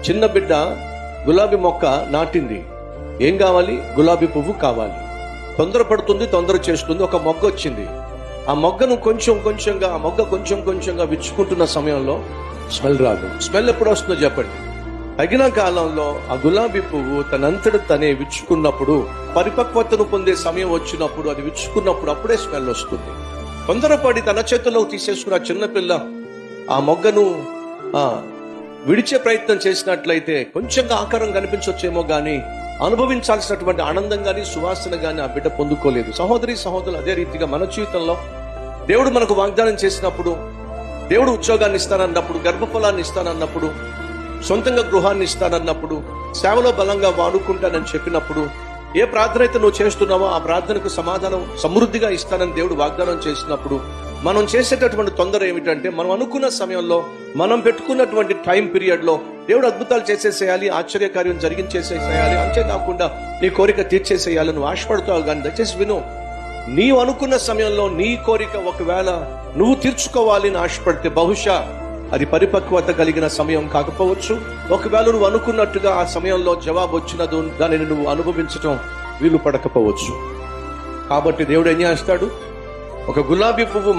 చిన్న బిడ్డ గులాబీ మొక్క నాటింది. ఏం కావాలి? గులాబీ పువ్వు కావాలి. తొందరపడుతుంది, తొందర చేస్తుంది. ఒక మొగ్గ వచ్చింది. ఆ మొగ్గను కొంచెం కొంచెంగా విచ్చుకుంటున్న సమయంలో స్మెల్ రాదు. స్మెల్ ఎప్పుడు వస్తుందో చెప్పండి. తగిన కాలంలో ఆ గులాబీ పువ్వు తనంతట తనే విచ్చుకున్నప్పుడు, పరిపక్వతను పొందే సమయం వచ్చినప్పుడు, అది విచ్చుకున్నప్పుడు అప్పుడే స్మెల్ వస్తుంది. తొందరపడి తన చేతుల్లోకి తీసేసుకున్న చిన్నపిల్ల ఆ మొగ్గను విడిచే ప్రయత్నం చేసినట్లయితే కొంచెంగా ఆకారం కనిపించొచ్చేమో గానీ అనుభవించాల్సినటువంటి ఆనందం గానీ సువాసన గానీ ఆ బిడ్డ పొందుకోలేదు. సహోదరి సహోదరులు, అదే రీతిగా మన జీవితంలో దేవుడు మనకు వాగ్దానం చేసినప్పుడు, దేవుడు ఉద్యోగాన్ని ఇస్తానన్నప్పుడు, గర్భఫలాన్ని ఇస్తానన్నప్పుడు, సొంతంగా గృహాన్ని ఇస్తానన్నప్పుడు, సేవలో బలంగా వాడుకుంటానని చెప్పినప్పుడు, ఏ ప్రార్థన అయితే నువ్వు చేస్తున్నావో ఆ ప్రార్థనకు సమాధానం సమృద్ధిగా ఇస్తానని దేవుడు వాగ్దానం చేసినప్పుడు, మనం చేసేటటువంటి తొందర ఏమిటంటే, మనం అనుకున్న సమయంలో, మనం పెట్టుకున్నటువంటి టైం పీరియడ్ లో దేవుడు అద్భుతాలు చేసేసేయాలి, ఆశ్చర్యకార్యం జరిగించేసేసేయాలి, అంతేకాకుండా నీ కోరిక తీర్చేసేయాలి నువ్వు ఆశపడతావు. కానీ దయచేసి విను, నీవు అనుకున్న సమయంలో నీ కోరిక ఒకవేళ నువ్వు తీర్చుకోవాలి అని ఆశపడితే బహుశా అది పరిపక్వత కలిగిన సమయం కాకపోవచ్చు. ఒకవేళ నువ్వు అనుకున్నట్టుగా ఆ సమయంలో జవాబు వచ్చినదో దానిని నువ్వు అనుభవించటం వీలు పడకపోవచ్చు. కాబట్టి దేవుడు ఏం చేస్తాడు? ఒక గులాబీ పువ్వు